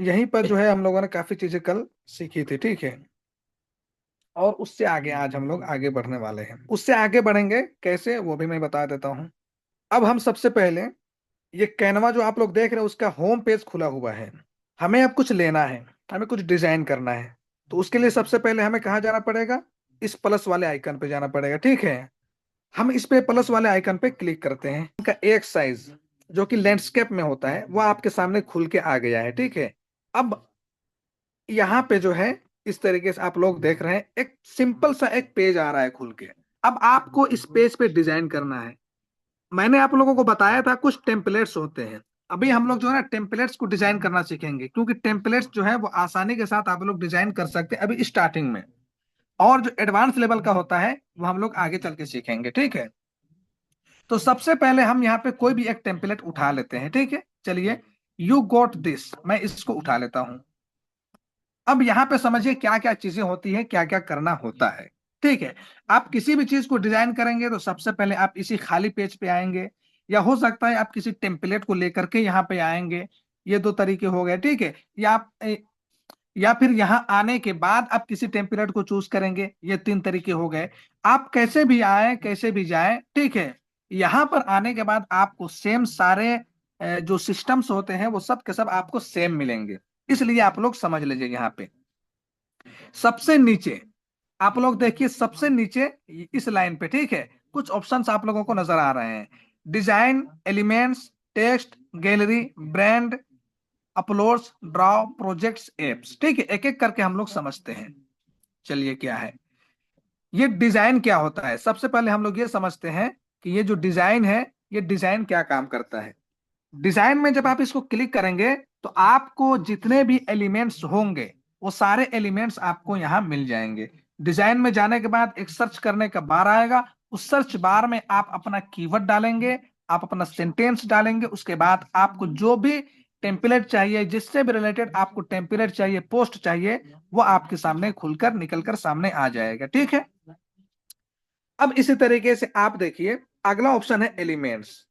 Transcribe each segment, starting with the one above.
यहीं पर जो है हम लोगों ने काफी चीजें कल सीखी थी, ठीक है। और उससे आगे आज हम लोग आगे बढ़ने वाले हैं। उससे आगे बढ़ेंगे कैसे वो भी मैं बता देता हूँ। अब हम सबसे पहले ये कैनवा जो आप लोग देख रहे हैं उसका होम पेज खुला हुआ है। हमें अब कुछ लेना है, हमें कुछ डिजाइन करना है। तो उसके लिए सबसे पहले हमें कहाँ जाना पड़ेगा, इस प्लस वाले आइकन पे जाना पड़ेगा, ठीक है। हम इस पे प्लस वाले आइकन पे क्लिक करते हैं। उनका एक साइज जो कि लैंडस्केप में होता है वो आपके सामने खुल के आ गया है, ठीक है। अब यहाँ पे जो है इस तरीके से आप लोग देख रहे हैं, एक सिंपल सा एक पेज आ रहा है खुल के। अब आपको इस पेज पे डिजाइन करना है। मैंने आप लोगों को बताया था कुछ टेम्पलेट्स होते हैं। अभी हम लोग जो है ना टेम्पलेट्स को डिजाइन करना सीखेंगे, क्योंकि टेम्पलेट्स जो है वो आसानी के साथ आप लोग डिजाइन कर सकते हैं अभी स्टार्टिंग में। और जो एडवांस लेवल का होता है वो हम लोग आगे चल के सीखेंगे, ठीक है। तो सबसे पहले हम यहाँ पे कोई भी एक टेम्पलेट उठा लेते हैं, ठीक है। चलिए, यू गोट दिस, मैं इसको उठा लेता हूं। अब यहाँ पे समझिए क्या क्या चीजें होती है, क्या क्या करना होता है, ठीक है। आप किसी भी चीज को डिजाइन करेंगे तो सबसे पहले आप इसी खाली पेज पे आएंगे, या हो सकता है आप किसी टेम्पलेट को लेकर के यहाँ पे आएंगे। ये दो तरीके हो गए, ठीक है। या फिर यहाँ आने के बाद आप किसी टेम्पलेट को चूज करेंगे, ये तीन तरीके हो गए। आप कैसे भी आए कैसे भी जाए, ठीक है। यहाँ पर आने के बाद आपको सेम सारे जो सिस्टम्स होते हैं वो सब के सब आपको सेम मिलेंगे। इसलिए आप लोग समझ लीजिए, यहाँ पे सबसे नीचे आप लोग देखिए, सबसे नीचे इस लाइन पे, ठीक है, कुछ ऑप्शंस आप लोगों को नजर आ रहे हैं। Design, elements, text, gallery, brand, uploads, draw, projects, apps, ठीक है। एक एक करके हम लोग समझते हैं। चलिए, क्या है ये डिजाइन, क्या होता है, सबसे पहले हम लोग ये समझते हैं कि ये जो डिजाइन है, ये डिजाइन क्या काम करता है। डिजाइन में जब आप इसको क्लिक करेंगे तो आपको जितने भी एलिमेंट्स होंगे वो सारे एलिमेंट्स आपको यहाँ मिल जाएंगे। डिजाइन में जाने के बाद एक सर्च करने का बार आएगा। उस सर्च बार में आप अपना कीवर्ड डालेंगे, आप अपना सेंटेंस डालेंगे। उसके बाद आपको जो भी टेम्पलेट चाहिए, जिससे भी रिलेटेड आपको टेम्पलेट चाहिए, पोस्ट चाहिए, वो आपके सामने खुलकर निकलकर सामने आ जाएगा, ठीक है। अब इसी तरीके से आप देखिए, अगला ऑप्शन है एलिमेंट्स।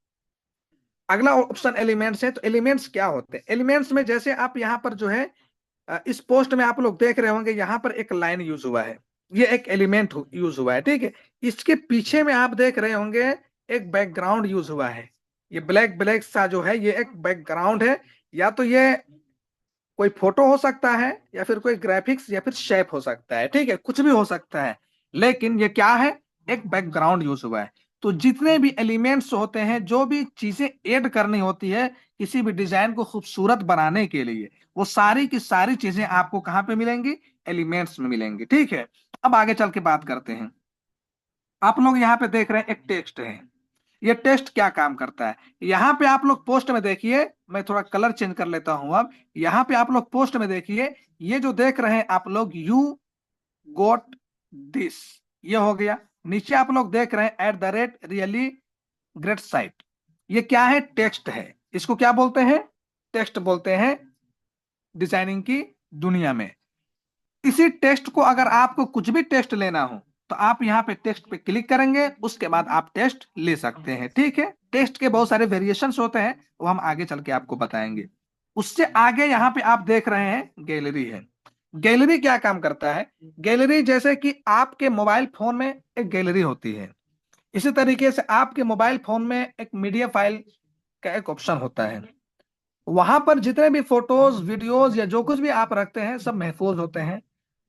अगला ऑप्शन एलिमेंट्स है। तो एलिमेंट्स क्या होते हैं, एलिमेंट्स में जैसे आप यहाँ पर जो है इस पोस्ट में आप लोग देख रहे होंगे, यहाँ पर एक लाइन यूज हुआ है, ये एक एलिमेंट यूज हुआ है, ठीक है। इसके पीछे में आप देख रहे होंगे एक बैकग्राउंड यूज हुआ है। ये ब्लैक ब्लैक सा जो है ये एक बैकग्राउंड है। या तो ये कोई फोटो हो सकता है, या फिर कोई ग्राफिक्स, या फिर शेप हो सकता है, ठीक है, कुछ भी हो सकता है। लेकिन ये क्या है, एक बैकग्राउंड यूज हुआ है। तो जितने भी एलिमेंट्स होते हैं, जो भी चीजें ऐड करनी होती है किसी भी डिजाइन को खूबसूरत बनाने के लिए, वो सारी की सारी चीजें आपको कहाँ पे मिलेंगी, एलिमेंट्स में मिलेंगी, ठीक है। अब आगे चल के बात करते हैं। आप लोग यहाँ पे देख रहे हैं एक टेक्स्ट है। ये टेक्स्ट क्या काम करता है, यहाँ पे आप लोग पोस्ट में देखिए, मैं थोड़ा कलर चेंज कर लेता हूं। अब यहाँ पे आप लोग पोस्ट में देखिए, ये जो देख रहे हैं आप लोग, यू गोट दिस, ये हो गया। नीचे आप लोग देख रहे हैं @ रियली ग्रेट साइट, ये क्या है, टेक्स्ट है। इसको क्या बोलते हैं, टेक्स्ट बोलते हैं डिजाइनिंग की दुनिया में। इसी टेक्स्ट को अगर आपको कुछ भी टेक्स्ट लेना हो तो आप यहाँ पे टेक्स्ट पे क्लिक करेंगे, उसके बाद आप टेक्स्ट ले सकते हैं, ठीक है। टेक्स्ट के बहुत सारे वेरिएशंस होते हैं, वो हम आगे चल के आपको बताएंगे। उससे आगे यहाँ पे आप देख रहे हैं गैलरी है। गैलरी क्या काम करता है, गैलरी जैसे कि आपके मोबाइल फोन में एक गैलरी होती है, इसी तरीके से आपके मोबाइल फोन में एक मीडिया फाइल का एक ऑप्शन होता है। वहां पर जितने भी फोटोज, वीडियोज या जो कुछ भी आप रखते हैं सब महफूज होते हैं।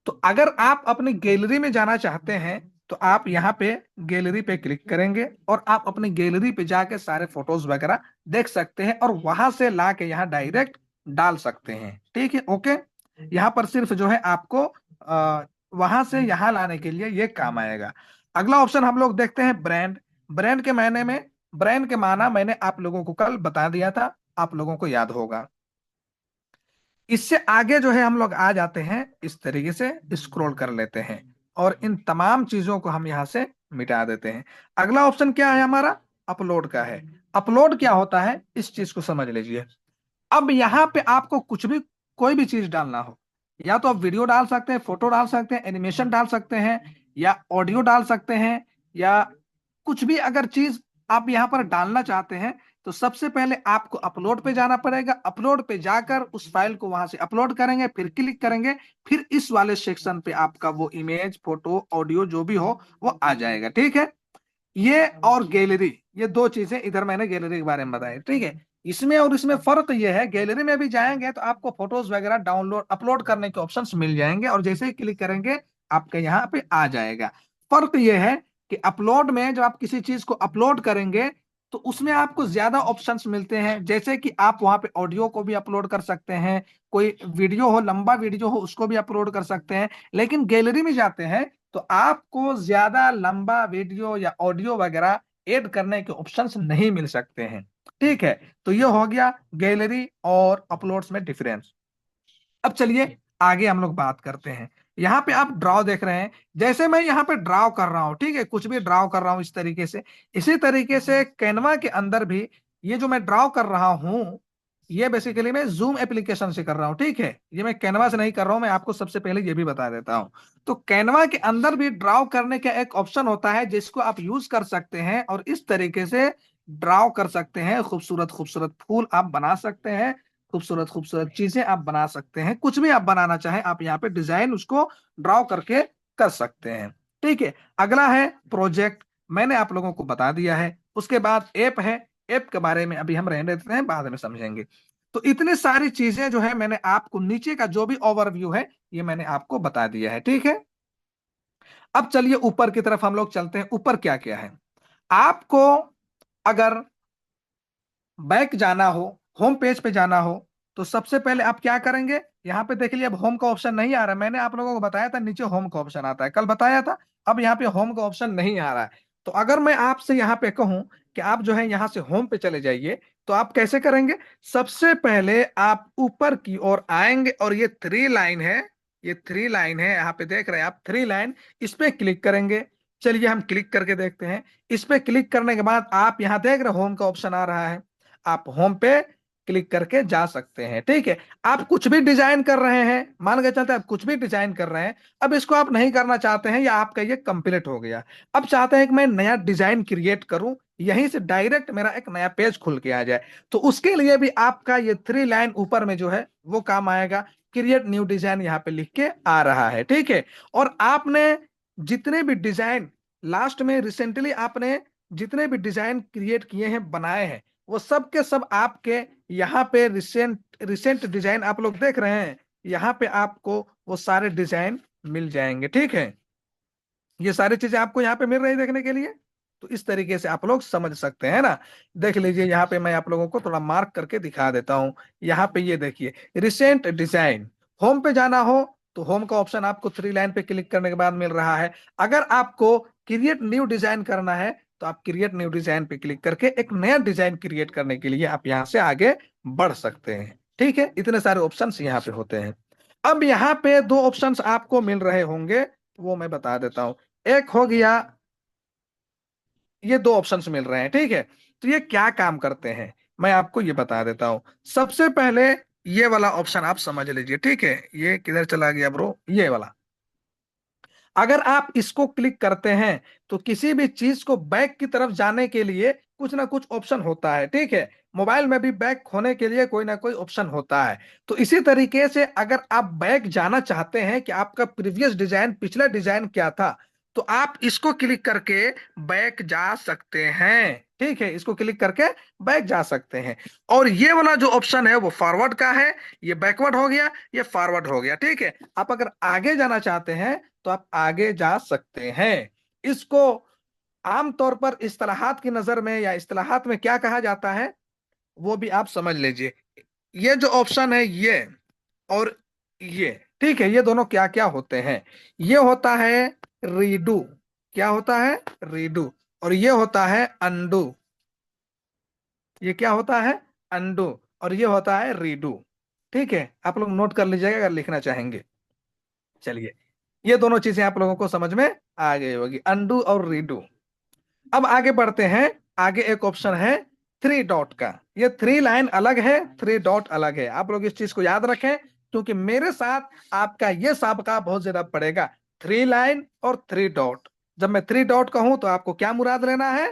तो अगर आप अपनी गैलरी में जाना चाहते हैं तो आप यहाँ पे गैलरी पे क्लिक करेंगे, और आप अपनी गैलरी पे जाके सारे फोटोज वगैरह देख सकते हैं, और वहां से ला के यहाँ डायरेक्ट डाल सकते हैं, ठीक है, ओके। यहाँ पर सिर्फ जो है आपको वहां से यहाँ लाने के लिए ये काम आएगा। अगला ऑप्शन हम लोग देखते हैं ब्रांड। ब्रांड के मायने में, ब्रांड के माना मैंने आप लोगों को कल बता दिया था, आप लोगों को याद होगा। इससे आगे जो है हम लोग आ जाते हैं, इस तरीके से स्क्रॉल कर लेते हैं, और इन तमाम चीजों को हम यहां से मिटा देते हैं। अगला ऑप्शन क्या है हमारा, अपलोड का है। अपलोड क्या होता है, इस चीज को समझ लीजिए। अब यहाँ पे आपको कुछ भी, कोई भी चीज डालना हो, या तो आप वीडियो डाल सकते हैं, फोटो डाल सकते हैं, एनिमेशन डाल सकते हैं, या ऑडियो डाल सकते हैं, या कुछ भी अगर चीज आप यहाँ पर डालना चाहते हैं, तो सबसे पहले आपको अपलोड पे जाना पड़ेगा, अपलोड पे जाकर उस फाइल को वहां से अपलोड करेंगे, फिर क्लिक करेंगे, फिर इस वाले सेक्शन पे आपका वो इमेज, फोटो, ऑडियो जो भी हो वो आ जाएगा। ठीक है, ये और गैलरी, ये दो चीजें इधर मैंने गैलरी के बारे में बताया। ठीक है, इसमें और इसमें फर्क ये है, गैलरी में भी जाएंगे तो आपको फोटोज वगैरह डाउनलोड अपलोड करने के ऑप्शंस मिल जाएंगे, और जैसे ही क्लिक करेंगे आपके यहाँ पे आ जाएगा। फर्क ये है कि अपलोड में जब आप किसी चीज को अपलोड करेंगे तो उसमें आपको ज्यादा ऑप्शंस मिलते हैं, जैसे कि आप वहां पे ऑडियो को भी अपलोड कर सकते हैं, कोई वीडियो हो, लंबा वीडियो हो, उसको भी अपलोड कर सकते हैं। लेकिन गैलरी में जाते हैं तो आपको ज्यादा लंबा वीडियो या ऑडियो वगैरह ऐड करने के ऑप्शंस नहीं मिल सकते हैं। ठीक है, तो ये हो गया गैलरी और अपलोड्स में डिफरेंस। अब चलिए आगे हम लोग बात करते हैं। यहाँ पे आप ड्रॉ देख रहे हैं, जैसे मैं यहाँ पे ड्रॉ कर रहा हूँ, ठीक है, कुछ भी ड्रॉ कर रहा हूँ इस तरीके से, इसी तरीके से कैनवा के अंदर भी ये जो मैं ड्रॉ कर रहा हूँ, ये बेसिकली मैं जूम एप्लीकेशन से कर रहा हूँ। ठीक है, ये मैं कैनवा से नहीं कर रहा हूँ, मैं आपको सबसे पहले ये भी बता देता हूँ। तो कैनवा के अंदर भी ड्रॉ करने का एक ऑप्शन होता है जिसको आप यूज कर सकते हैं, और इस तरीके से ड्रॉ कर सकते हैं, खूबसूरत खूबसूरत फूल आप बना सकते हैं, खूबसूरत खूबसूरत चीजें आप बना सकते हैं, कुछ भी आप बनाना चाहें आप यहाँ पे डिजाइन उसको ड्रॉ करके कर सकते हैं। ठीक है, अगला है प्रोजेक्ट, मैंने आप लोगों को बता दिया है। उसके बाद ऐप है, ऐप के बारे में अभी हम रहने देते हैं, बाद में समझेंगे। तो इतनी सारी चीजें जो है मैंने आपको नीचे का जो भी ओवरव्यू है ये मैंने आपको बता दिया है। ठीक है, अब चलिए ऊपर की तरफ हम लोग चलते हैं। ऊपर क्या क्या है, आपको अगर बैक जाना हो, होम पेज पे जाना हो, तो सबसे पहले आप क्या करेंगे, यहाँ पे देख लिया अब होम का ऑप्शन नहीं आ रहा है। मैंने आप लोगों को बताया था नीचे होम का ऑप्शन आता है, कल बताया था। अब यहाँ पे होम का ऑप्शन नहीं आ रहा है। तो अगर मैं आपसे यहाँ पे कहूँ कि आप जो है यहाँ से होम पे चले जाइए, तो आप कैसे करेंगे, सबसे पहले आप ऊपर की ओर आएंगे, और ये थ्री लाइन है, ये थ्री लाइन है, यहाँ पे देख रहे हैं आप थ्री लाइन, इस पे क्लिक करेंगे। चलिए हम क्लिक करके देखते हैं। इस पे क्लिक करने के बाद आप यहाँ देख रहे होम का ऑप्शन आ रहा है, आप होम पे क्लिक करके जा सकते हैं। ठीक है, आप कुछ भी डिजाइन कर रहे हैं, मान के चलते हैं आप कुछ भी डिजाइन कर रहे हैं, अब इसको आप नहीं करना चाहते हैं या आपका ये कंप्लीट हो गया, अब चाहते हैं कि मैं नया डिजाइन क्रिएट करूं, यहीं से डायरेक्ट मेरा एक नया पेज खुल के आ जाए, तो उसके लिए भी आपका ये थ्री लाइन ऊपर में जो है वो काम आएगा। क्रिएट न्यू डिजाइन यहाँ पे लिख के आ रहा है। ठीक है, और आपने जितने भी डिजाइन लास्ट में रिसेंटली आपने जितने भी डिजाइन क्रिएट किए हैं, बनाए हैं, वो सब के सब आपके यहाँ पे रिसेंट रिसेंट डिजाइन आप लोग देख रहे हैं, यहाँ पे आपको वो सारे डिजाइन मिल जाएंगे। ठीक है, ये सारी चीजें आपको यहाँ पे मिल रही है देखने के लिए, तो इस तरीके से आप लोग समझ सकते हैं ना। देख लीजिए यहाँ पे मैं आप लोगों को थोड़ा मार्क करके दिखा देता हूँ। यहाँ पे ये देखिए रिसेंट डिजाइन, होम पे जाना हो तो होम का ऑप्शन आपको थ्री लाइन पे क्लिक करने के बाद मिल रहा है। अगर आपको क्रिएट न्यू डिजाइन करना है तो आप क्रिएट न्यू डिजाइन पे क्लिक करके एक नया डिजाइन क्रिएट करने के लिए आप यहाँ से आगे बढ़ सकते हैं। ठीक है, इतने सारे ऑप्शंस यहाँ पे होते हैं। अब यहाँ पे दो ऑप्शंस आपको मिल रहे होंगे, वो मैं बता देता हूं। एक हो गया, ये दो ऑप्शंस मिल रहे हैं। ठीक है, तो ये क्या काम करते हैं मैं आपको ये बता देता हूं। सबसे पहले ये वाला ऑप्शन आप समझ लीजिए। ठीक है, ये किधर चला गया ब्रो, ये वाला, अगर आप इसको क्लिक करते हैं तो किसी भी चीज को बैक की तरफ जाने के लिए कुछ ना कुछ ऑप्शन होता है। ठीक है, मोबाइल में भी बैक होने के लिए कोई ना कोई ऑप्शन होता है। तो इसी तरीके से अगर आप बैक जाना चाहते हैं कि आपका प्रीवियस डिजाइन, पिछला डिजाइन क्या था, तो आप इसको क्लिक करके बैक जा सकते हैं। ठीक है, इसको क्लिक करके बैक जा सकते हैं। और ये वाला जो ऑप्शन है वो फॉरवर्ड का है, ये बैकवर्ड हो गया, ये फॉरवर्ड हो गया। ठीक है, आप अगर आगे जाना चाहते हैं तो आप आगे जा सकते हैं। इसको आमतौर पर इस्तिलाहात की नजर में या इस्तिलाहात में क्या कहा जाता है वो भी आप समझ लीजिए। ये जो ऑप्शन है ये और ये, ठीक है, ये दोनों क्या क्या होते हैं, ये होता है रीडू, क्या होता है, रीडू, और ये होता है अंडू, ये क्या होता है, अंडू, और ये होता है रीडू। ठीक है, आप लोग नोट कर लीजिएगा अगर लिखना चाहेंगे। चलिए, ये दोनों चीजें आप लोगों को समझ में आ गई होगी, अंडू और रीडू। अब आगे बढ़ते हैं। आगे एक ऑप्शन है थ्री डॉट का, ये थ्री लाइन अलग है, थ्री डॉट अलग है, आप लोग इस चीज को याद रखें, क्योंकि मेरे साथ आपका ये सबका बहुत ज्यादा पड़ेगा, थ्री लाइन और थ्री डॉट। जब मैं थ्री डॉट कहूं तो आपको क्या मुराद लेना है,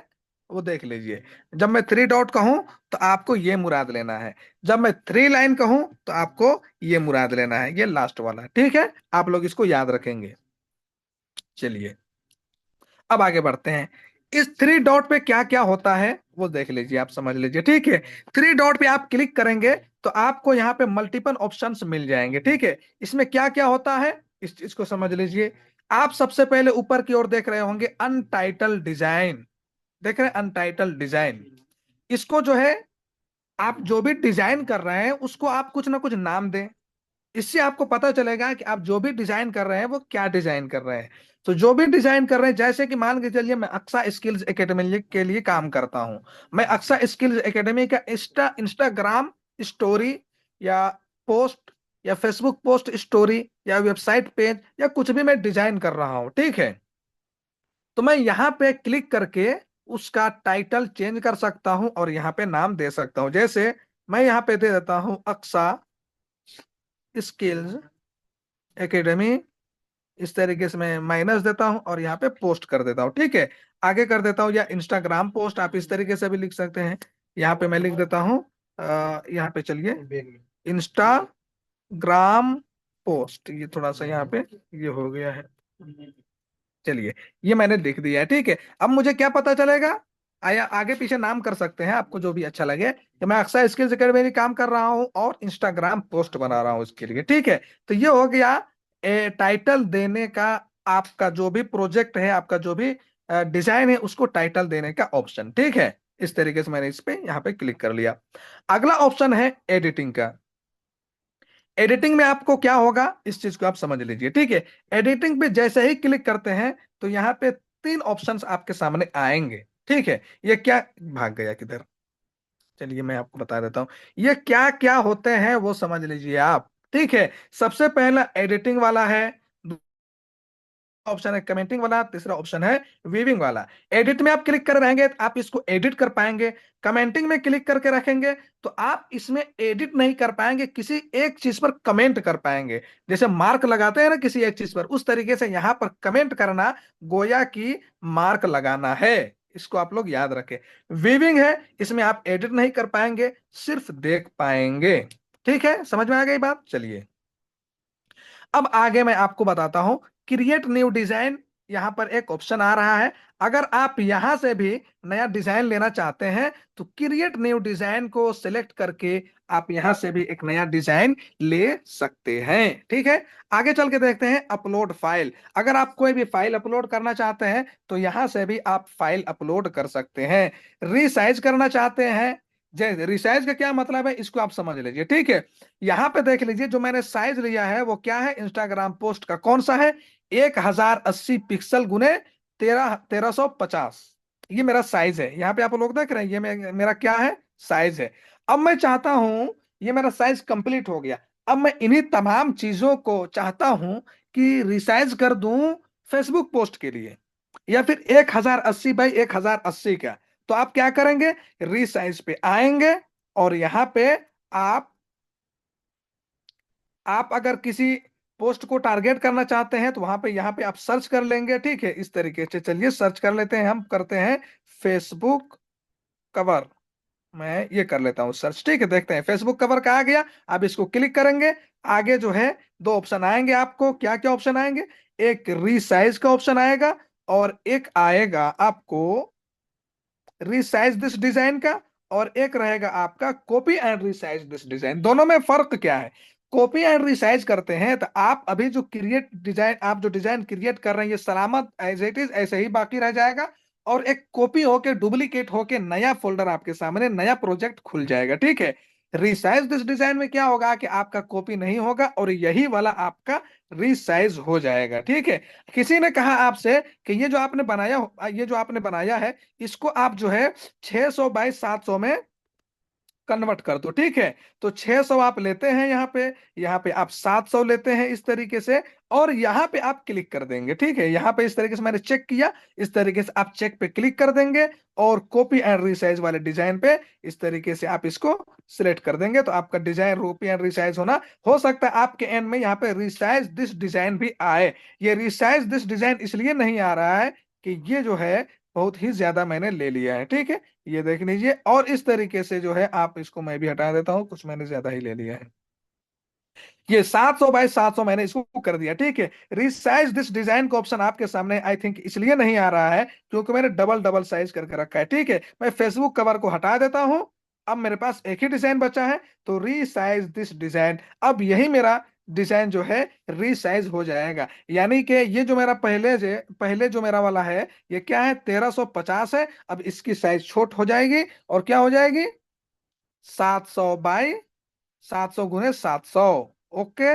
वो देख लीजिए। जब मैं थ्री डॉट कहूं तो आपको ये मुराद लेना है, जब मैं थ्री लाइन कहूं तो आपको ये मुराद लेना है, ये लास्ट वाला, ठीक है। आप लोग इसको याद रखेंगे। चलिए अब आगे बढ़ते हैं। इस थ्री डॉट पे क्या क्या होता है वो देख लीजिए, आप समझ लीजिए, ठीक है। थ्री डॉट पे आप क्लिक करेंगे तो आपको यहाँ पे मल्टीपल ऑप्शंस मिल जाएंगे, ठीक है। इसमें क्या क्या होता है इस चीज को समझ लीजिए। आप सबसे पहले ऊपर की ओर देख रहे होंगे अनटाइटल डिजाइन, देख रहे हैं अनटाइटल डिजाइन। इसको जो है, आप जो भी डिजाइन कर रहे हैं उसको आप कुछ ना कुछ नाम दें। इससे आपको पता चलेगा कि आप जो भी डिजाइन कर रहे हैं वो क्या डिजाइन कर रहे हैं। तो जो भी डिजाइन कर रहे हैं, जैसे कि मान के चलिए मैं अक्सा स्किल्स एकेडमी के लिए काम करता हूं, मैं अक्सा स्किल्स एकेडमी का इंस्टाग्राम स्टोरी या पोस्ट या फेसबुक पोस्ट स्टोरी या वेबसाइट पेज या कुछ भी मैं डिजाइन कर रहा हूं, ठीक है। तो मैं यहाँ पे क्लिक करके उसका टाइटल चेंज कर सकता हूं और यहाँ पे नाम दे सकता हूं। जैसे मैं यहाँ पे दे देता हूं अक्सा स्किल्स एकेडमी, इस तरीके से मैं माइनस देता हूं और यहाँ पे पोस्ट कर देता हूं, ठीक है। आगे कर देता हूं, या इंस्टाग्राम पोस्ट आप इस तरीके से भी लिख सकते हैं। यहाँ पे मैं लिख देता हूं यहाँ पे चलिए इंस्टाग्राम पोस्ट, ये थोड़ा सा यहाँ पे ये हो गया है। चलिए ये मैंने लिख दिया है, ठीक है। अब मुझे क्या पता चलेगा, आया आगे पीछे नाम कर सकते हैं आपको जो भी अच्छा लगे, कि मैं अक्सर स्किल्स अकेडमी में काम कर रहा हूँ और इंस्टाग्राम पोस्ट बना रहा हूँ इसके लिए, ठीक है। तो ये हो गया टाइटल देने का, आपका जो भी प्रोजेक्ट है, आपका जो भी डिजाइन है, उसको टाइटल देने का ऑप्शन, ठीक है। इस तरीके से मैंने इस पे यहाँ पे क्लिक कर लिया। अगला ऑप्शन है एडिटिंग का। एडिटिंग में आपको क्या होगा इस चीज को आप समझ लीजिए, ठीक है। एडिटिंग पे जैसे ही क्लिक करते हैं तो यहाँ पे तीन ऑप्शंस आपके सामने आएंगे, ठीक है। ये क्या, भाग गया किधर, चलिए मैं आपको बता देता हूं ये क्या क्या होते हैं वो समझ लीजिए आप, ठीक है। सबसे पहला एडिटिंग वाला है, ऑप्शन है कमेंटिंग वाला, तीसरा ऑप्शन है वीविंग वाला। एडिट में आप क्लिक कर रहेंगे तो आप इसको एडिट कर पाएंगे। कमेंटिंग में क्लिक करके रखेंगे तो आप इसमें एडिट नहीं कर पाएंगे, किसी एक चीज पर कमेंट कर पाएंगे। जैसे मार्क लगाते हैं ना किसी एक चीज पर, उस तरीके से यहां पर कमेंट करना गोया की मार्क लगाना है। इसको आप लोग याद रखें। वीविंग है, इसमें आप एडिट नहीं कर पाएंगे, सिर्फ देख पाएंगे, ठीक है। समझ में आ गई बात, चलिए अब आगे मैं आपको बताता हूं। क्रिएट न्यू डिजाइन, यहां पर एक ऑप्शन आ रहा है। अगर आप यहां से भी नया डिजाइन लेना चाहते हैं तो क्रिएट न्यू डिजाइन को सिलेक्ट करके आप यहां से भी एक नया डिजाइन ले सकते हैं, ठीक है। आगे चल के देखते हैं अपलोड फाइल। अगर आप कोई भी फाइल अपलोड करना चाहते हैं तो यहां से भी आप फाइल अपलोड कर सकते हैं। रीसाइज करना चाहते हैं, जैसे रिसाइज का क्या मतलब है इसको आप समझ लीजिए, ठीक है। यहाँ पे देख लीजिए जो मैंने साइज लिया है वो क्या है, इंस्टाग्राम पोस्ट का कौन सा है, 1080 पिक्सल गुने 1350, ये मेरा साइज है। यहाँ पे आप लोग देख रहे हैं ये मेरा क्या है, साइज है। अब मैं चाहता हूं, ये मेरा साइज कंप्लीट हो गया। अब मैं इन्हीं तमाम चीजों को चाहता हूं कि रिसाइज कर दूं फेसबुक पोस्ट के लिए, या फिर 1080 बाई 1080 का। तो आप क्या करेंगे, रीसाइज पे आएंगे और यहाँ पे आप आप अगर किसी पोस्ट को टारगेट करना चाहते हैं तो वहां पे यहाँ पे आप सर्च कर लेंगे, ठीक है। इस तरीके से चलिए सर्च कर लेते हैं, हम करते हैं फेसबुक कवर, मैं ये कर लेता हूँ सर्च, ठीक है। देखते हैं फेसबुक कवर का आ गया। आप इसको क्लिक करेंगे, आगे जो है दो ऑप्शन आएंगे आपको। क्या क्या ऑप्शन आएंगे, एक रीसाइज का ऑप्शन आएगा और एक आएगा आपको रिसाइज दिस डिजाइन का, और एक रहेगा आपका copy and resize this design. दोनों में फर्क क्या है, कॉपी एंड रिसाइज करते हैं तो आप अभी जो क्रिएट डिजाइन, आप जो डिजाइन क्रिएट कर रहे हैं ये सलामत एज इट इज ऐसे ही बाकी रह जाएगा, और एक कॉपी होके डुप्लीकेट होके नया फोल्डर आपके सामने, नया प्रोजेक्ट खुल जाएगा, ठीक है। रिसाइज दिस डिजाइन में क्या होगा कि आपका कॉपी नहीं होगा और यही वाला आपका रिसाइज हो जाएगा, ठीक है। किसी ने कहा आपसे कि ये जो आपने बनाया है इसको आप जो है 600 बाई 700 में कन्वर्ट कर दो, ठीक है। तो 600 आप लेते हैं यहाँ पे आप 700 लेते हैं इस तरीके से, और यहाँ पे आप क्लिक कर देंगे, ठीक है। यहाँ पे इस तरीके से मैंने चेक किया, इस तरीके से आप चेक पे क्लिक कर देंगे और कॉपी एंड रिसाइज वाले डिजाइन पे इस तरीके से आप इसको सिलेक्ट कर देंगे तो आपका डिजाइन कॉपी एंड रिसाइज होना, हो सकता है आपके एंड में यहाँ पे रिसाइज दिस डिजाइन भी आए। ये रिसाइज दिस डिजाइन इसलिए नहीं आ रहा है कि ये जो है बहुत ही ज्यादा मैंने ले लिया है, ठीक है, ये देख लीजिए। और इस तरीके से जो है आप इसको मैं भी हटा देता हूँ, कुछ मैंने ज्यादा ही ले लिया है। ये 700 बाय 700 मैंने इसको कर दिया, ठीक है। रिसाइज दिस डिजाइन का ऑप्शन आपके सामने आई थिंक इसलिए नहीं आ रहा है क्योंकि मैंने डबल डबल साइज करके रखा है, ठीक है। मैं फेसबुक कवर को हटा देता हूं। अब मेरे पास एक ही डिजाइन बचा है, तो रीसाइज दिस डिजाइन, अब यही मेरा डिजाइन जो है रीसाइज हो जाएगा। यानी कि ये जो मेरा पहले जो मेरा वाला है, ये क्या है, 1350 है। अब इसकी साइज छोट हो जाएगी और क्या हो जाएगी, 700 बाई 700 गुने 700। ओके,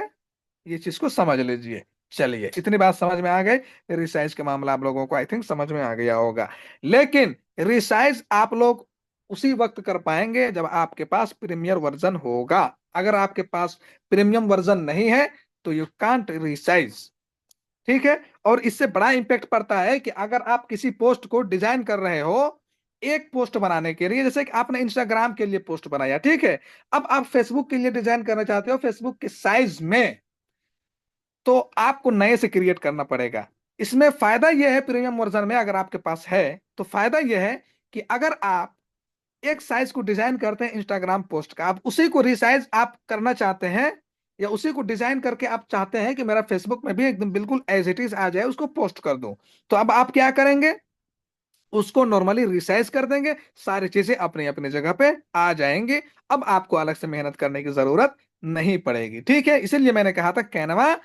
ये चीज को समझ लीजिए। चलिए, इतनी बात समझ में आ गई। रिसाइज का मामला आप लोगों को आई थिंक समझ में आ गया होगा। लेकिन रिसाइज आप लोग उसी वक्त कर पाएंगे जब आपके पास प्रीमियर वर्जन होगा। अगर आपके पास प्रीमियम वर्जन नहीं है तो यू कांट रिसाइज, ठीक है। और इससे बड़ा इंपैक्ट पड़ता है कि अगर आप किसी पोस्ट को डिजाइन कर रहे हो, एक पोस्ट बनाने के लिए, जैसे कि आपने इंस्टाग्राम के लिए पोस्ट बनाया, ठीक है। अब आप फेसबुक के लिए डिजाइन करना चाहते हो फेसबुक के साइज में, तो आपको नए से क्रिएट करना पड़ेगा। इसमें फायदा यह है, प्रीमियम वर्जन में अगर आपके पास है तो फायदा यह है कि अगर आप एक साइज को डिजाइन करते हैं इंस्टाग्राम पोस्ट का, आप उसी को रिसाइज आप करना चाहते हैं, या उसी को डिजाइन करके आप चाहते हैं कि मेरा फेसबुक में भी एकदम बिल्कुल एज इट इज आ जाए, उसको पोस्ट कर दूं, तो अब आप क्या करेंगे, उसको नॉर्मली रिसाइज कर देंगे, सारी चीजें अपनी अपनी जगह पे आ जाएंगे। अब आपको अलग से मेहनत करने की जरूरत नहीं पड़ेगी, ठीक है। इसीलिए मैंने कहा था कैनवा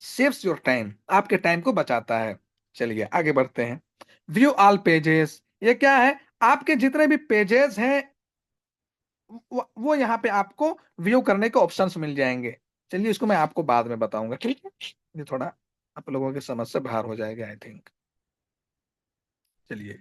सेव्स योर टाइम, आपके टाइम को बचाता है। चलिए आगे बढ़ते हैं। व्यू ऑल पेजेस, ये क्या है, आपके जितने भी पेजेस हैं वो यहाँ पे आपको व्यू करने के ऑप्शंस मिल जाएंगे। चलिए, इसको मैं आपको बाद में बताऊंगा, ठीक है। ये थोड़ा आप लोगों की समझ से बाहर हो जाएगा आई थिंक। चलिए,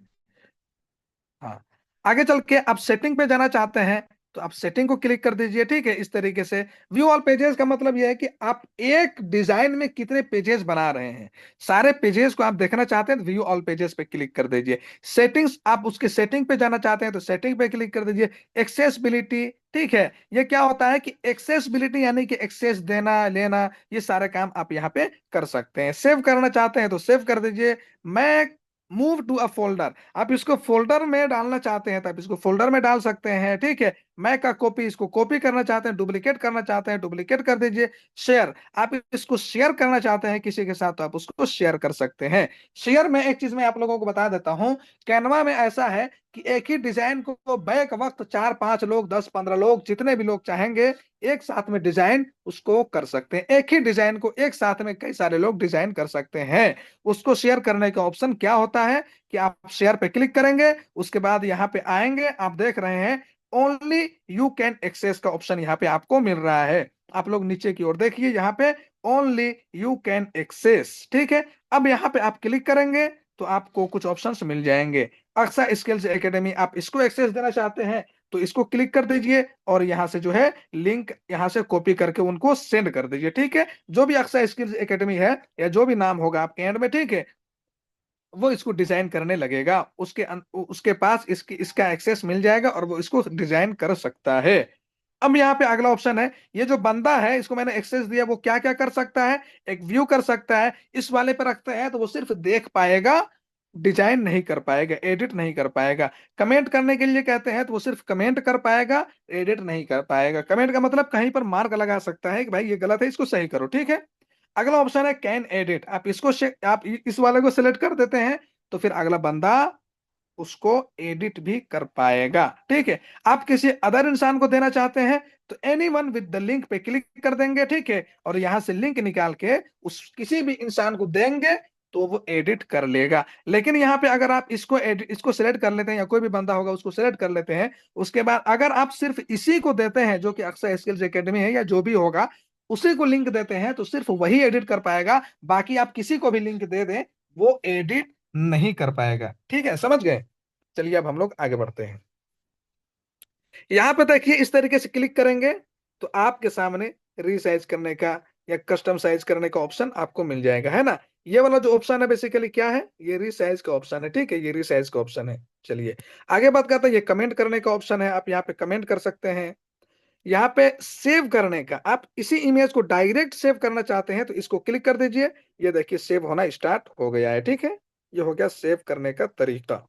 हाँ, आगे चल के आप सेटिंग पे जाना चाहते हैं तो आप सेटिंग को क्लिक कर दीजिए, ठीक है। इस तरीके से व्यू ऑल पेजेस का मतलब यह है कि आप एक डिजाइन में कितने पेजेस बना रहे हैं, सारे पेजेस को आप देखना चाहते हैं तो व्यू ऑल पेजेस पे क्लिक कर दीजिए। सेटिंग्स, आप उसके सेटिंग पे जाना चाहते हैं तो सेटिंग पे क्लिक कर दीजिए। एक्सेसिबिलिटी, ठीक है, ये क्या होता है कि एक्सेसिबिलिटी यानी कि एक्सेस देना लेना, ये सारे काम आप यहाँ पे कर सकते हैं। सेव करना चाहते हैं तो सेव कर दीजिए। मैं मूव टू अ फोल्डर, आप इसको फोल्डर में डालना चाहते हैं तो आप इसको फोल्डर में डाल सकते हैं, ठीक है। मैक का कॉपी, इसको कॉपी करना चाहते हैं, डुप्लीकेट करना चाहते हैं, डुप्लीकेट कर दीजिए। शेयर, आप इसको शेयर करना चाहते हैं किसी के साथ तो आप उसको शेयर कर सकते हैं। शेयर में एक चीज मैं आप लोगों को बता देता हूं, कैनवा में ऐसा है कि एक ही डिजाइन को बैक वक्त 4-5 लोग, 10-15 लोग, जितने भी लोग चाहेंगे एक साथ में डिजाइन उसको कर सकते हैं। एक ही डिजाइन को एक साथ में कई सारे लोग डिजाइन कर सकते हैं। उसको शेयर करने का ऑप्शन क्या होता है कि आप शेयर पे क्लिक करेंगे, उसके बाद यहाँ पे आएंगे, आप देख रहे हैं ओनली यू कैन एक्सेस का ऑप्शन यहाँ पे आपको मिल रहा है। आप लोग नीचे की ओर देखिए, यहाँ पे ओनली यू कैन एक्सेस, ठीक है। अब यहाँ पे आप क्लिक करेंगे तो आपको कुछ ऑप्शंस मिल जाएंगे। अक्सा स्किल्स एकेडमी, आप इसको एक्सेस देना चाहते हैं तो इसको क्लिक कर दीजिए और यहाँ से जो है लिंक यहाँ से कॉपी करके उनको सेंड कर दीजिए, ठीक है। जो भी अक्सा स्किल्स एकेडमी है या जो भी नाम होगा आपके एंड में, ठीक है, वो इसको डिजाइन करने लगेगा, उसके पास इसका एक्सेस मिल जाएगा और वो इसको डिजाइन कर सकता है। अब यहाँ पे अगला ऑप्शन है, ये जो बंदा है इसको मैंने एक्सेस दिया, वो क्या क्या कर सकता है, एक व्यू कर सकता है। इस वाले पर रखते हैं तो वो सिर्फ देख पाएगा, डिजाइन नहीं कर पाएगा, एडिट नहीं कर पाएगा। कमेंट करने के लिए कहते हैं तो वो सिर्फ कमेंट कर पाएगा, एडिट नहीं कर पाएगा। कमेंट का मतलब कहीं पर मार्क लगा सकता है कि भाई ये गलत है, इसको सही करो, ठीक है। अगला ऑप्शन है कैन एडिट, आप आप इस वाले को सिलेक्ट कर देते हैं तो फिर अगला बंदा उसको एडिट भी कर पाएगा, ठीक है। आप किसी अदर इंसान को देना चाहते हैं तो any one with the link पे क्लिक कर देंगे, ठीक है, और यहां से लिंक निकाल के उस किसी भी इंसान को देंगे तो वो एडिट कर लेगा। लेकिन यहाँ पे अगर आप इसको सिलेक्ट कर लेते हैं या कोई भी बंदा होगा उसको सिलेक्ट कर लेते हैं, उसके बाद अगर आप सिर्फ इसी को देते हैं जो कि अक्सर स्किल्स एकेडमी है या जो भी होगा, उसी को लिंक देते हैं तो सिर्फ वही एडिट कर पाएगा। बाकी आप किसी को भी लिंक दे दें वो एडिट नहीं कर पाएगा, ठीक है, समझ गए। चलिए अब हम लोग आगे बढ़ते हैं। यहां पे देखिए, इस तरीके से क्लिक करेंगे तो आपके सामने रीसाइज करने का या कस्टम साइज करने का ऑप्शन आपको मिल जाएगा, है ना। ये वाला जो ऑप्शन है बेसिकली क्या है, ये रीसाइज का ऑप्शन है, ठीक है, ये रीसाइज का ऑप्शन है। चलिए आगे बात करते हैं, ये कमेंट करने का ऑप्शन है, आप यहाँ पे कमेंट कर सकते हैं। यहाँ पे सेव करने का, आप इसी इमेज को डायरेक्ट सेव करना चाहते हैं तो इसको क्लिक कर दीजिए। ये देखिए सेव होना स्टार्ट हो गया है, ठीक है। ये हो गया सेव करने का तरीका।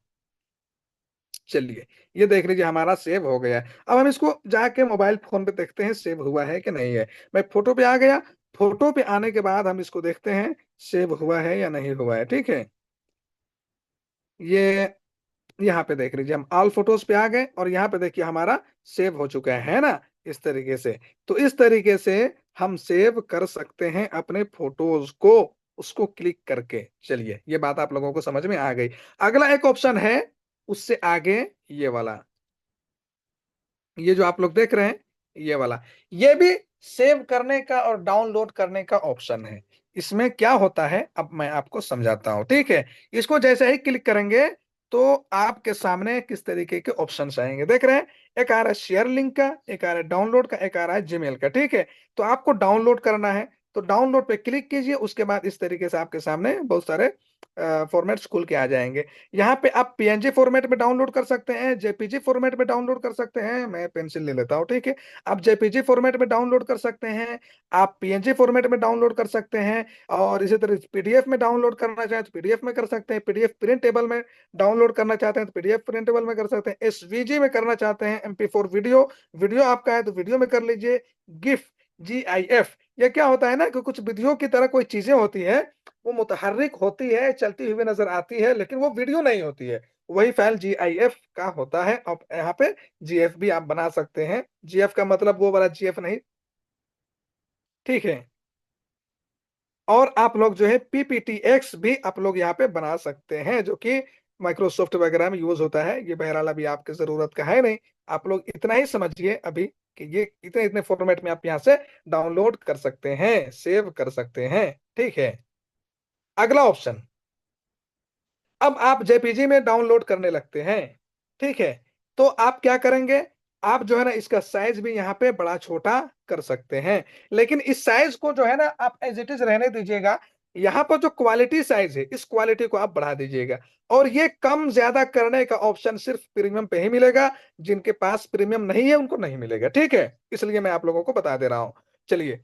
चलिए, ये देख लीजिए हमारा सेव हो गया है। अब हम इसको जाके मोबाइल फ़ोन पे देखते हैं सेव हुआ है कि नहीं है। मैं फ़ोटो पे आ गया, फ़ोटो पे आने के बाद हम इसको देखते हैं सेव हुआ है या नहीं हुआ है, ठीक है? ये यहाँ पे देख लीजिए हम ऑल फ़ोटोज़ पे आ गए और यहाँ पे देखिए हमारा सेव हो चुका है ना? इस तरीके से। तो इस तरीके से हम सेव कर सकते हैं अपने फ़ोटोज़ को, उसको क्लिक करके। चलिए, ये बात आप लोगों को समझ में आ गई। अगला एक ऑप्शन है, उससे आगे ये वाला। ये जो आप लोग देख रहे हैं, ये वाला, ये भी सेव करने का और डाउनलोड करने का ऑप्शन है। इसमें क्या होता है, अब मैं आपको समझाता हूँ, ठीक है? इसको जैसे ही क्लिक करेंगे, तो आपके सामने किस तरीके के ऑप्शंस आएँगे, देख रहे हैं? एक आ रहा है शेयर लिंक का, एक आ रहा है डाउनलोड का, एक आ रहा है जीमेल का, ठीक है? तो आपको डाउनलोड करना है, तो डाउनलोड पे क्लिक कीजिए, उसके बाद इस तरीके से आपके सामने बहुत सारे फ़ॉर्मेट्स खुल के आ जाएँगे। यहाँ पे आप पीएनजी फ़ॉर्मेट में डाउनलोड कर सकते हैं, जेपीजी फ़ॉर्मेट में डाउनलोड कर सकते हैं, मैं पेंसिल ले लेता हूँ, ठीक है? आप जेपीजी फ़ॉर्मेट में डाउनलोड कर सकते हैं, आप पीएनजी फ़ॉर्मेट में डाउनलोड कर सकते हैं और इसी तरह पीडीएफ में डाउनलोड करना चाहें तो पीडीएफ में कर सकते हैं, पीडीएफ प्रिंटेबल में डाउनलोड करना चाहते हैं तो पीडीएफ प्रिंटेबल में कर सकते हैं, एसवीजी में करना चाहते हैं, एमपी4 वीडियो, वीडियो आपका है तो वीडियो में कर लीजिए, गिफ, जीआईएफ, ये क्या होता है ना कि कुछ वीडियो की तरह कोई चीज़ें होती हैं, वो मुतहर्रिक होती है, चलती हुई नज़र आती है, लेकिन वो वीडियो नहीं होती है। वही फ़ाइल जीआईएफ का होता है। अब यहाँ पे जीएफ भी आप बना सकते हैं। जीएफ का मतलब वो वाला जीएफ नहीं, ठीक है? और आप लोग जो है पीपीटीएक्स भी आप लोग यहाँ पे बना सकते हैं, जो कि माइक्रोसॉफ्ट वगैरह में यूज़ होता है। ये बहरहाल अभी आपकी ज़रूरत का है नहीं। आप लोग इतना ही समझिए अभी कि ये इतने-इतने फ़ॉर्मेट में आप यहाँ से डाउनलोड कर सकते हैं, सेव कर सकते हैं, ठीक है? अगला ऑप्शन, अब आप जेपीजी में डाउनलोड करने लगते हैं, ठीक है? तो आप क्या करेंगे, आप जो है ना इसका साइज़ भी यहाँ पे बड़ा-छोटा कर सकते हैं। लेकिन इस साइज़ को जो है ना आप एज़ इट इज़ रहने दीजिएगा। यहाँ पर जो क्वालिटी साइज़ है, इस क्वालिटी को आप बढ़ा दीजिएगा और ये कम-ज़्यादा करने का ऑप्शन सिर्फ़ प्रीमियम पे ही मिलेगा, जिनके पास प्रीमियम नहीं है, उनको नहीं मिलेगा, ठीक है? इसलिए मैं आप लोगों को बता दे रहा हूँ। चलिए,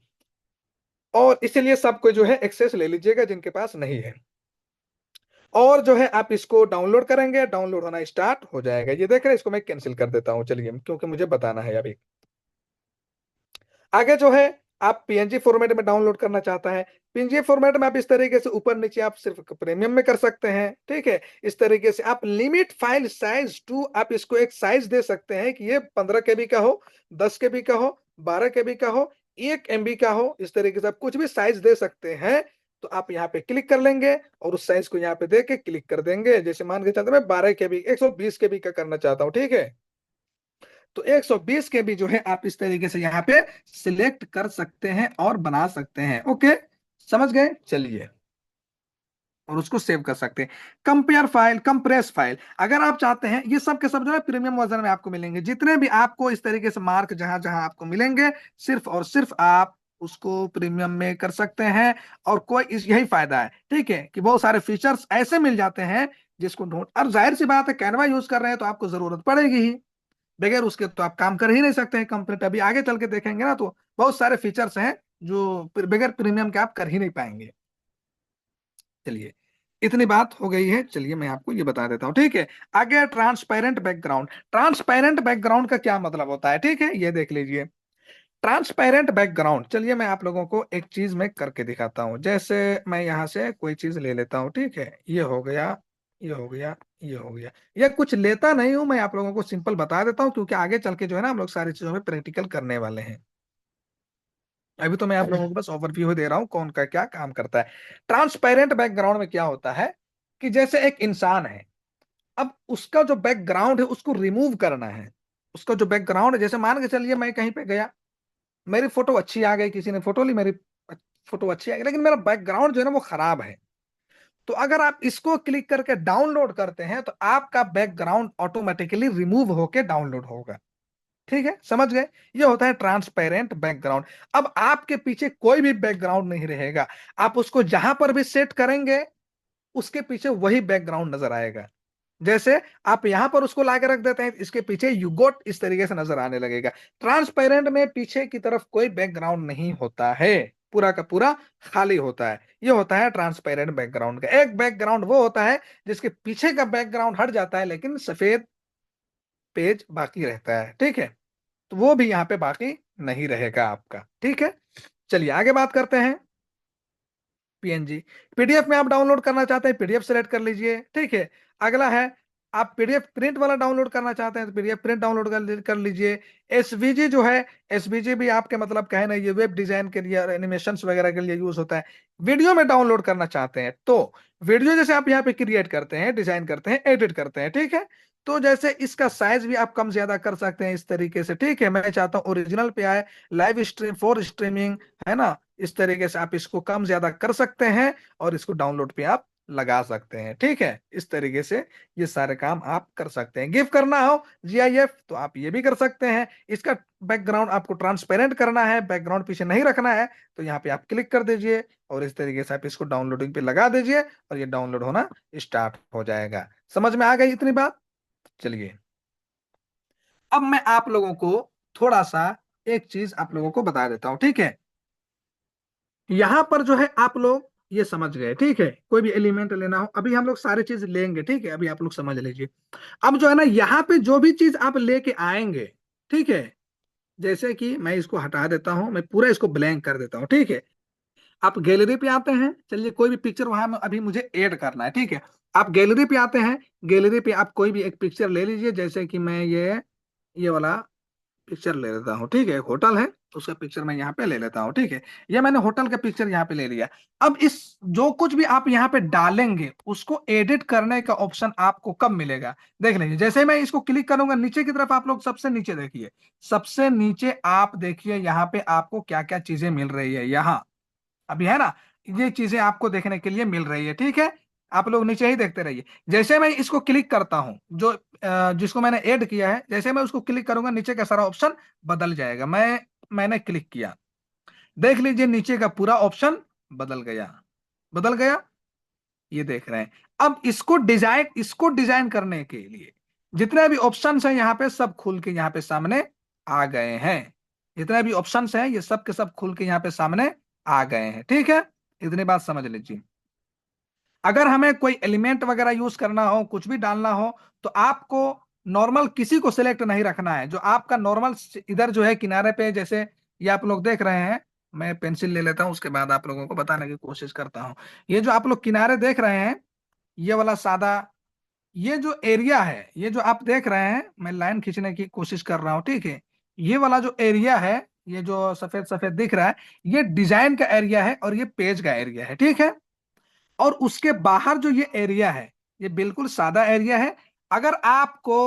और इसीलिए सबको जो है एक्सेस ले लीजिएगा जिनके पास नहीं है। और जो है आप इसको डाउनलोड करेंगे, डाउनलोड होना स्टार्ट हो जाएगा। ये देख रहे हैं, इसको मैं कैंसल कर देता हूँ चलिए, क्योंकि मुझे बताना है अभी। आगे जो है आप पीएनजी फॉर्मेट में डाउनलोड करना चाहता है, पीएनजी फॉर्मेट में आप इस तरीके से ऊपर-नीचे आप सिर्फ़ प्रीमियम में कर सकते हैं, ठीक है? इस तरीके से आप लिमिट फाइल साइज़ टू आप इसको एक साइज़ दे सकते हैं कि ये 15 केबी का हो, 10 केबी का हो, 12 केबी का हो, 1 एमबी का हो, इस तरीके से आप कुछ भी साइज़ दे सकते हैं। तो आप यहाँ पे क्लिक कर लेंगे और उस साइज़ को यहाँ पे दे के क्लिक कर देंगे। जैसे मान के चलते मैं 12 केबी 120 केबी का करना चाहता हूँ, ठीक है? तो 120 के भी जो है आप इस तरीके से यहाँ पे सिलेक्ट कर सकते हैं और बना सकते हैं। ओके, समझ गए? चलिए, और उसको सेव कर सकते हैं। कंपेयर फाइल, कंप्रेस फाइल, अगर आप चाहते हैं ये सब के सब जो है प्रीमियम वर्जन में आपको मिलेंगे। जितने भी आपको इस तरीके से मार्क जहां जहां आपको मिलेंगे, सिर्फ और सिर्फ आप उसको प्रीमियम में कर सकते हैं। और कोई इस यही फायदा है, ठीक है, कि बहुत सारे फीचर्स ऐसे मिल जाते हैं जिसको ढूंढ, और जाहिर सी बात है कैनवा यूज कर रहे हैं तो आपको जरूरत पड़ेगी ही। बगैर उसके तो आप काम कर ही नहीं सकते हैं कंप्लीट। अभी आगे चल के देखेंगे ना तो बहुत सारे फीचर्स हैं जो बगैर प्रीमियम के आप कर ही नहीं पाएंगे। चलिए, इतनी बात हो गई है, चलिए मैं आपको ये बता देता हूँ, ठीक है? आगे ट्रांसपेरेंट बैकग्राउंड। ट्रांसपेरेंट बैकग्राउंड का क्या मतलब होता है, ठीक है? ये देख लीजिए। ट्रांसपेरेंट बैकग्राउंड, चलिए मैं आप लोगों को एक चीज में करके दिखाता हूँ। जैसे मैं यहाँ से कोई चीज ले लेता हूँ, ठीक है? ये हो गया, ये हो गया, ये हो गया। ये कुछ लेता नहीं हूं, मैं आप लोगों को सिंपल बता देता हूँ क्योंकि आगे चल के जो है ना हम लोग सारी चीजों में प्रैक्टिकल करने वाले हैं। अभी तो मैं आप लोगों को बस ओवरव्यू दे रहा हूँ कौन का क्या काम करता है। ट्रांसपेरेंट बैकग्राउंड में क्या होता है कि जैसे एक इंसान है, अब उसका जो बैकग्राउंड है उसको रिमूव करना है। उसका जो बैकग्राउंड है, जैसे मान के चलिए मैं कहीं पे गया, मेरी फोटो अच्छी आ गई, किसी ने फोटो ली, मेरी फोटो अच्छी आ गई, लेकिन मेरा बैकग्राउंड जो है ना वो खराब है। तो अगर आप इसको क्लिक करके डाउनलोड करते हैं तो आपका बैकग्राउंड ऑटोमेटिकली रिमूव होके डाउनलोड होगा। ठीक है, समझ गए? ये होता है ट्रांसपेरेंट बैकग्राउंड। अब आपके पीछे कोई भी बैकग्राउंड नहीं रहेगा। आप उसको जहां पर भी सेट करेंगे, उसके पीछे वही बैकग्राउंड नजर आएगा। जैसे आप यहां पर उसको लाके रख देते हैं, इसके पीछे यूगोट इस तरीके से नजर आने लगेगा। ट्रांसपेरेंट में पीछे की तरफ कोई बैकग्राउंड नहीं होता है। पूरा का पूरा खाली होता है। ये होता है ट्रांसपेरेंट बैकग्राउंड का। एक बैकग्राउंड वो होता है जिसके पीछे का बैकग्राउंड हट जाता है लेकिन सफेद पेज बाकी रहता है, ठीक है। तो वो भी यहाँ पे बाकी नहीं रहेगा आपका, ठीक है। चलिए आगे बात करते हैं। पीएनजी, पीडीएफ में आप डाउनलोड करना चाहते हैं, पीडीएफ सेलेक्ट कर लीजिए, ठीक है। अगला है, आप पीडीएफ प्रिंट वाला डाउनलोड करना चाहते हैं तो पीडीएफ प्रिंट डाउनलोड कर लीजिए। एसवीजी जो है, एसवीजी भी आपके मतलब क्या है ना, ये वेब डिजाइन के लिए और एनिमेशंस वगैरह के लिए यूज होता है। वीडियो में डाउनलोड करना चाहते हैं तो वीडियो जैसे आप यहाँ पे क्रिएट करते हैं, डिजाइन करते हैं, एडिट करते हैं, ठीक है। तो जैसे इसका साइज भी आप कम ज्यादा कर सकते हैं इस तरीके से, ठीक है। मैं चाहता हूँ ओरिजिनल पे आए, लाइव स्ट्रीम फॉर स्ट्रीमिंग, है ना। इस तरीके से आप इसको कम ज्यादा कर सकते हैं और इसको डाउनलोड पे आप लगा सकते हैं, ठीक है। इस तरीके से ये सारे काम आप कर सकते हैं। गिव करना हो जीआईएफ तो आप ये भी कर सकते हैं। इसका बैकग्राउंड आपको ट्रांसपेरेंट करना है, बैकग्राउंड पीछे नहीं रखना है, तो यहाँ पे आप क्लिक कर दीजिए और इस तरीके से आप इसको डाउनलोडिंग पे लगा दीजिए और ये डाउनलोड होना स्टार्ट हो जाएगा। समझ में आ गई इतनी बात? चलिए अब मैं आप लोगों को थोड़ा सा एक चीज आप लोगों को बता देता हूं, ठीक है। यहां पर जो है आप लोग ये समझ गए, ठीक है। कोई भी एलिमेंट लेना हो, अभी हम लोग सारी चीज लेंगे, ठीक है। अभी आप लोग समझ लीजिए। अब जो है ना, यहाँ पे जो भी चीज आप लेके आएंगे, ठीक है। जैसे कि मैं इसको हटा देता हूं, मैं पूरा इसको ब्लैंक कर देता हूं, ठीक है। आप गैलरी पे आते हैं, चलिए कोई भी पिक्चर वहां में अभी मुझे ऐड करना है, ठीक है। आप गैलरी पे आते हैं, गैलरी पे आप कोई भी एक पिक्चर ले लीजिए। जैसे कि मैं ये वाला पिक्चर ले लेता हूँ, ठीक है। एक होटल है, उसका पिक्चर मैं यहाँ पे ले लेता हूँ, ठीक है। ये मैंने होटल का पिक्चर यहाँ पे ले लिया। अब इस जो कुछ भी आप यहाँ पे डालेंगे उसको एडिट करने का ऑप्शन आपको कब मिलेगा, देख लीजिए। जैसे मैं इसको क्लिक करूंगा नीचे की तरफ, आप लोग सबसे नीचे देखिए, सबसे नीचे आप देखिए यहाँ पे आपको क्या क्या चीजें मिल रही है। यहाँ अभी है ना, ये चीजें आपको देखने के लिए मिल रही है, ठीक है। आप लोग नीचे ही देखते रहिए। जैसे मैं इसको क्लिक करता हूं, जो जिसको मैंने ऐड किया है, जैसे मैं उसको क्लिक करूंगा नीचे का सारा ऑप्शन बदल जाएगा। मैंने क्लिक किया, देख लीजिए नीचे का पूरा ऑप्शन बदल गया, बदल गया। ये देख रहे हैं। अब इसको डिजाइन करने के लिए जितने भी ऑप्शंस हैं यहाँ पे सब खुल के यहाँ पे सामने आ गए हैं। जितने भी ऑप्शंस हैं ये सब के सब खुल के यहाँ पे सामने आ गए हैं, ठीक है। इतनी बात समझ लीजिए। अगर हमें कोई एलिमेंट वगैरह यूज करना हो, कुछ भी डालना हो, तो आपको नॉर्मल किसी को सिलेक्ट नहीं रखना है। जो आपका नॉर्मल इधर जो है किनारे पे, जैसे ये आप लोग देख रहे हैं, मैं पेंसिल ले लेता हूं, उसके बाद आप लोगों को बताने की कोशिश करता हूं। ये जो आप लोग किनारे देख रहे हैं, ये वाला सादा, ये जो एरिया है, ये जो आप देख रहे हैं, मैं लाइन खींचने की कोशिश कर रहा हूं, ठीक है। ये वाला जो एरिया है, ये जो सफेद सफेद दिख रहा है, ये डिजाइन का एरिया है और ये पेज का एरिया है, ठीक है। और उसके बाहर जो ये एरिया है, ये बिल्कुल सादा एरिया है। अगर आपको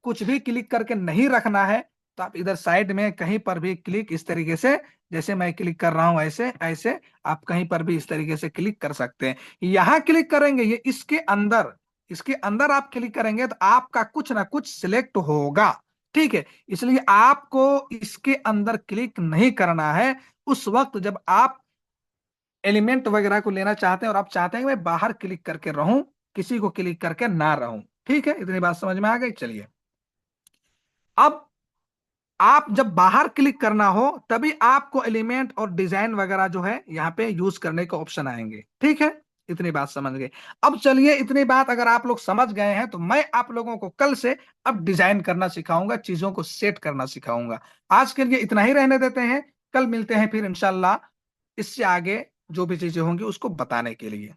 कुछ भी क्लिक करके नहीं रखना है तो आप इधर साइड में कहीं पर भी क्लिक इस तरीके से, जैसे मैं क्लिक कर रहा हूं ऐसे ऐसे, आप कहीं पर भी इस तरीके से क्लिक कर सकते हैं। यहां क्लिक करेंगे, ये इसके अंदर आप क्लिक करेंगे तो आपका कुछ ना कुछ सिलेक्ट होगा, ठीक है। इसलिए आपको इसके अंदर क्लिक नहीं करना है उस वक्त जब आप एलिमेंट वगैरह को लेना चाहते हैं और आप चाहते हैं कि मैं बाहर क्लिक करके रहूं, किसी को क्लिक करके ना रहूं, ठीक है। इतनी बात समझ में आ गई? चलिए अब आप जब बाहर क्लिक करना हो तभी आपको एलिमेंट और डिजाइन वगैरह जो है यहाँ पे यूज करने का ऑप्शन आएंगे, ठीक है। इतनी बात समझ गए? अब चलिए, इतनी बात अगर आप लोग समझ गए हैं तो मैं आप लोगों को कल से अब डिजाइन करना सिखाऊंगा, चीजों को सेट करना सिखाऊंगा। आज के लिए इतना ही रहने देते हैं, कल मिलते हैं फिर इंशाल्लाह इससे आगे जो भी चीजें होंगी उसको बताने के लिए।